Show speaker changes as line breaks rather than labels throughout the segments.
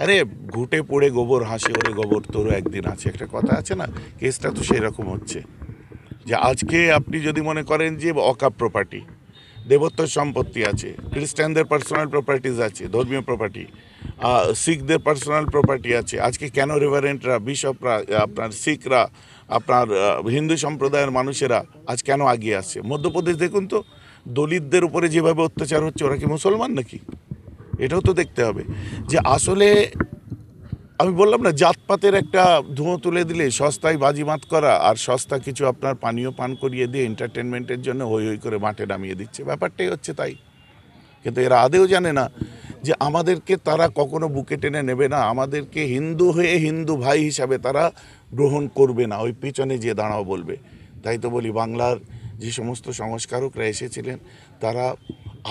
আরে ঘুটে পড়ে গোবর হাসে ওরে গোবর তোরও একদিন আছে, একটা কথা আছে না? কেসটা তো সেই রকম হচ্ছে যে আজকে আপনি যদি মনে করেন যে অকাপ প্রপার্টি, দেবত্বর সম্পত্তি আছে, খ্রিস্টানদের পার্সোনাল প্রপার্টিজ আছে, ধর্মীয় প্রপার্টি, শিখদের পার্সোনাল প্রপার্টি আছে, আজকে কেন রেভারেন্টরা, বিশপরা, আপনার শিখরা, আপনার হিন্দু সম্প্রদায়ের মানুষেরা আজ কেন আগিয়ে আসছে? মধ্যপ্রদেশ দেখুন তো, দলিতদের উপরে যেভাবে অত্যাচার হচ্ছে, ওরা কি মুসলমান নাকি? এটাও তো দেখতে হবে যে আসলে আমি বললাম না, জাতপাতের একটা ধুঁয়ো তুলে দিলে সস্তায় বাজিমাত করা আর সস্তা কিছু আপনার পানীয় পান করিয়ে দিয়ে এন্টারটেনমেন্টের জন্য হই হই করে মাঠে নামিয়ে দিচ্ছে, ব্যাপারটাই হচ্ছে তাই। কিন্তু এরা আদেও জানে না যে আমাদেরকে তারা কখনো বুকে টেনে নেবে না, আমাদেরকে হিন্দু হয়ে হিন্দু ভাই হিসাবে তারা গ্রহণ করবে না, ওই পিছনে যে দাঁড়াও বলবে। তাই তো বলি, বাংলার যে সমস্ত সংস্কারকরা এসেছিলেন তারা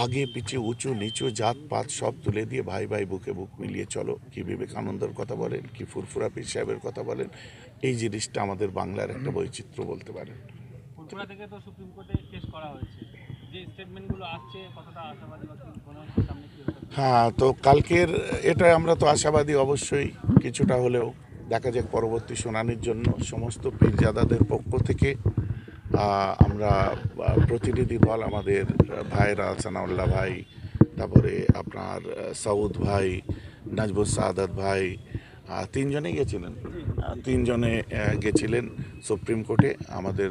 আগে পিছে উঁচু নিচু জাতপাত সব তুলে দিয়ে ভাই ভাই বুকে বুক মিলিয়ে চলো, কি বিবেকানন্দের কথা বলেন, কি ফুরফুরা পীর সাহেবের কথা বলেন, এই জিনিসটা আমাদের বাংলার একটা বৈচিত্র্য বলতে পারেন।
ফুরফুরা থেকে তো সুপ্রিম কোর্টে কেস করা হয়েছে, যে স্টেটমেন্টগুলো আসছে কতটা আশাবাদী বা মনে হচ্ছে সামনে কি হতে পারে?
হ্যাঁ, তো কালকের এটা আমরা তো আশাবাদী অবশ্যই কিছুটা হলেও। দেখা যাক পরবর্তী শুনানির জন্য সমস্ত পীরজাদাদের পক্ষ থেকে আমরা প্রতিনিধি দল, আমাদের ভাইরা সানাউল্লাহ ভাই, তারপরে আপনার সাউদ ভাই, নাজবুল সাদাত ভাই, তিনজনেই গেছিলেন, তিনজনে গেছিলেন সুপ্রিম কোর্টে। আমাদের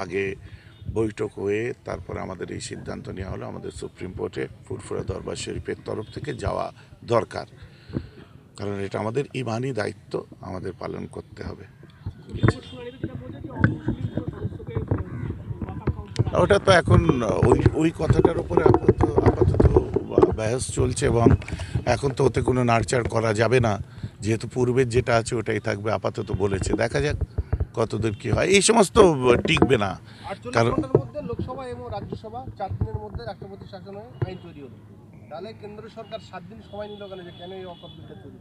আগে বৈঠক হয়ে তারপরে আমাদের এই সিদ্ধান্ত নেওয়া হলো আমাদের সুপ্রিম কোর্টে ফুরফুরা দরবার শরীফের তরফ থেকে যাওয়া দরকার, কারণ এটা আমাদের ইমানি দায়িত্ব, আমাদের পালন করতে হবে। ওটা তো এখন ওই ওই কথাটার উপরে আপাতত বহস চলছে এবং এখন তো ওতে কোনো নাড়চাড় করা যাবে না, যেহেতু পূর্বের যেটা আছে ওটাই থাকবে, আপাতত বলেছে, দেখা যাক কতদূর কি হয়। এই সমস্ত টিকবে না, কারণ
লোকসভা এবং রাজ্যসভা 4 দিনের মধ্যে রাষ্ট্রপতি শাসনে আইন তৈরি হলো, তাহলে কেন্দ্র সরকার 7 দিন সময় নিল কেন, যে কেন এই ওয়াকফ বিলটা তৈরি?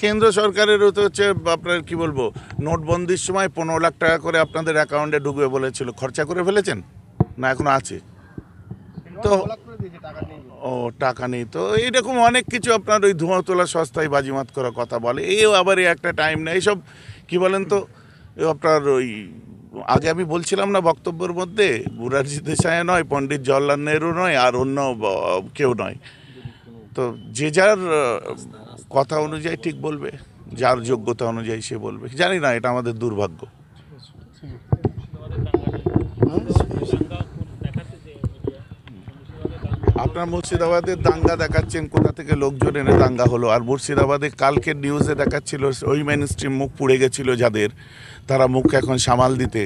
কেন্দ্র সরকারেরও তো হচ্ছে আপনার কি বলবো, নোটবন্দির সময় 15 লাখ টাকা করে আপনাদের অ্যাকাউন্টে ঢুকবে বলেছিল, খরচা করে ফেলেছেন না এখনো আছে? তো ও টাকা নেই, তো এইরকম অনেক কিছু আপনার ওই ধোঁয়া তোলা সস্তায় বাজিমাত করা কথা বলে, এও আবার এই একটা টাইম নেই, এইসব কি বলেন তো আপনার ওই আগে আমি বলছিলাম না বক্তব্যের মধ্যে, মুরারজি দেশাই নয়, পণ্ডিত জওহরলাল নেহরু নয়, আর অন্য কেউ নয়, তো যে যার কথা অনুযায়ী ঠিক বলবে, যার যোগ্যতা অনুযায়ী সে বলবে। জানি না, এটা আমাদের দুর্ভাগ্য। আপনার মুর্শিদাবাদের দাঙ্গা দেখাচ্ছেন, কোথা থেকে লোকজন এনে দাঙ্গা হলো? আর মুর্শিদাবাদে কালকে নিউজে দেখাচ্ছিল ওই মেন স্ট্রিম মুখ পুড়ে গেছিলো যাদের, তারা মুখ এখন সামাল দিতে,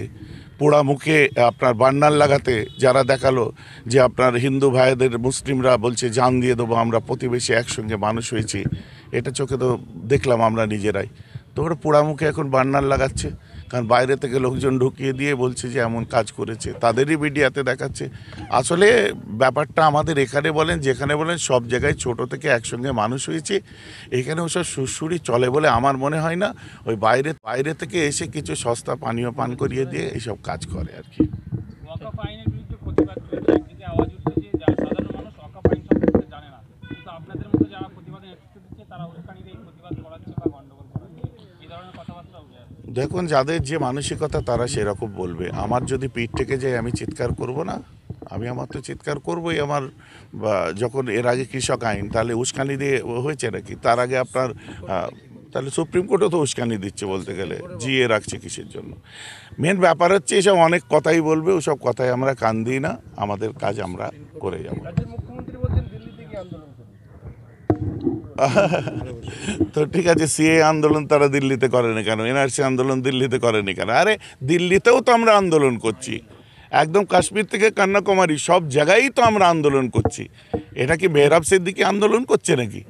পোড়া মুখে আপনার বান্নার লাগাতে যারা দেখালো যে আপনার হিন্দু ভাইদের মুসলিমরা বলছে জান দিয়ে দেবো, আমরা প্রতিবেশী একসঙ্গে মানুষ হয়েছি, এটা চোখে তো দেখলাম আমরা নিজেরাই। তো ওরা পোড়া মুখে এখন বান্নার লাগাচ্ছে, কারণ বাইরে থেকে লোকজন ঢুকিয়ে দিয়ে বলছে যে এমন কাজ করেছে, তাদেরই মিডিয়াতে দেখাচ্ছে। আসলে ব্যাপারটা আমাদের এখানে বলেন যেখানে বলেন সব জায়গায় ছোট থেকে একসঙ্গে মানুষ হয়েছে, এখানে ওসব সুরসুরি চলে বলে আমার মনে হয় না। ওই বাইরে থেকে এসে কিছু সস্তা পানীয় পান করিয়ে দিয়ে এইসব কাজ করে আর কি।
ওয়াকফ আইনের বিরুদ্ধে প্রতিবাদ চলছে, একদিকে আওয়াজ উঠছে যে সাধারণ মানুষ ওয়াকফ আইন সম্পর্কে জানে না, কিন্তু আপনাদের মতো যারা প্রতিবাদে নেতৃত্ব দিচ্ছে তারা উস্কানিতে এই প্রতিবাদ করাচ্ছে বা গন্ডগোল করাচ্ছে, এই ধরনের কথাবার্তা উঠে আসছে।
দেখুন, যাদের যে মানসিকতা তারা সেরকম বলবে। আমার যদি পিঠ থেকে যায় আমি চিৎকার করব না? আমার তো চিৎকার করবই। আমার যখন এর আগে কৃষক আইন, তাহলে উস্কানি দিয়ে হয়েছে নাকি? তার আগে আপনার তাহলে সুপ্রিম কোর্টও তো উস্কানি দিচ্ছে বলতে গেলে, জিয়ে রাখছে কিসের জন্য? মেন ব্যাপার হচ্ছে এসব অনেক কথাই বলবে, ওসব কথায় আমরা কান দিই না, আমাদের কাজ আমরা করে যাব।
মুখ্যমন্ত্রী বলছেন দিল্লি থেকে আন্দোলন করবে।
তো ঠিক আছে, সিএ আন্দোলন তারা দিল্লিতে করেনি কেন? এনআরসি আন্দোলন দিল্লিতে করেনি কেন? আরে দিল্লিতেও তো আমরা আন্দোলন করছি, একদম কাশ্মীর থেকে কন্যাকুমারী সব জায়গায় তো আমরা আন্দোলন করছি। এটা কি মেহরাব সিদ্দিকী আন্দোলন করছে নাকি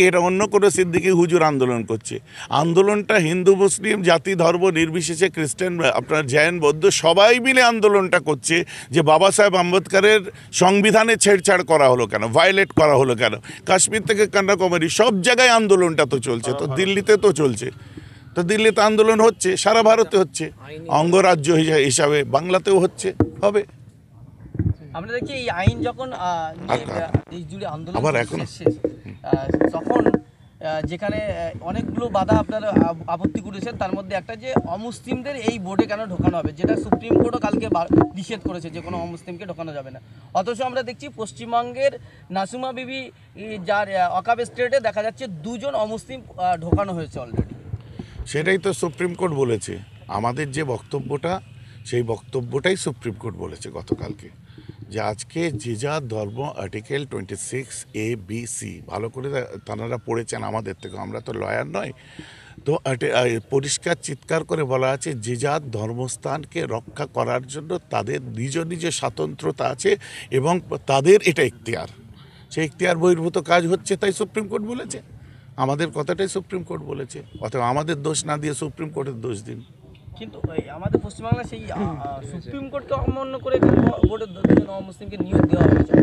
এটা অন্য কোনো সিদ্দিকী হুজুর আন্দোলন করছে? আন্দোলনটা হিন্দু মুসলিম জাতি ধর্ম নির্বিশেষে, খ্রিস্টান আপনার জৈন বৌদ্ধ সবাই মিলে আন্দোলনটা করছে যে বাবা সাহেব আম্বেদকরের সংবিধানে ছেড়ছাড় করা হলো কেন, ভায়োলেট করা হলো কেন? কাশ্মীর থেকে কন্যাকুমারী সব জায়গায় আন্দোলনটা তো চলছে, তো দিল্লিতে তো চলছে, তো দিল্লিতে আন্দোলন হচ্ছে, সারা ভারতে হচ্ছে, অঙ্গরাজ্য হিসাবে বাংলাতেও হচ্ছে, হবে।
আমরা দেখি এই আইন যখন দেশ জুড়ে আন্দোলন
আবার এখন
শেষ তখন যেখানে অনেকগুলো বাধা আপনারা আপত্তি করেছেন, তার মধ্যে একটা যে অমুসলিমদের এই বোর্ডে কেন ঢোকানো হবে, যেটা সুপ্রিম কোর্টও কালকে নিষেধ করেছে যে কোনো অমুসলিমকে ঢোকানো যাবে না। অথচ আমরা দেখছি পশ্চিমবঙ্গের নাসুমা বিবি যার অকাব স্টেটে দেখা যাচ্ছে 2 জন অমুসলিম ঢোকানো হয়েছে অলরেডি।
সেটাই তো সুপ্রিম কোর্ট বলেছে। আমাদের যে বক্তব্যটা, সেই বক্তব্যটাই সুপ্রিম কোর্ট বলেছে গতকালকে, যে আজকে যে যার ধর্ম আর্টিকেল 26A-B-C ভালো করে তারা পড়েছেন আমাদের থেকে, আমরা তো লয়ার নয়, তো পরিষ্কার চিৎকার করে বলা আছে যে যার ধর্মস্থানকে রক্ষা করার জন্য তাদের নিজ নিজ স্বাতন্ত্রতা আছে এবং তাদের এটা এখতিয়ার, সেই এখতিয়ার বহির্ভূত কাজ হচ্ছে, তাই সুপ্রিম কোর্ট বলেছে। আমাদের কথাটাই সুপ্রিম কোর্ট বলেছে, অথবা আমাদের দোষ না দিয়ে সুপ্রিম কোর্টের দোষ দিন।
কিন্তু আমাদের পশ্চিমবাংলা সেই সুপ্রিম কোর্টকে অমান্য করে বোর্ডে 2 জন অমুসলিমকে নিয়োগ দেওয়া হয়েছে।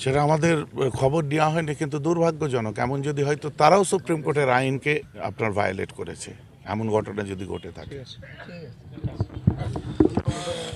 সেটা আমাদের খবর নেওয়া হয়নি, কিন্তু দুর্ভাগ্যজনক। এমন যদি হয়তো তারাও সুপ্রিম কোর্টের আইনকে আপনার ভায়োলেট করেছে, এমন ঘটনা যদি ঘটে থাকে।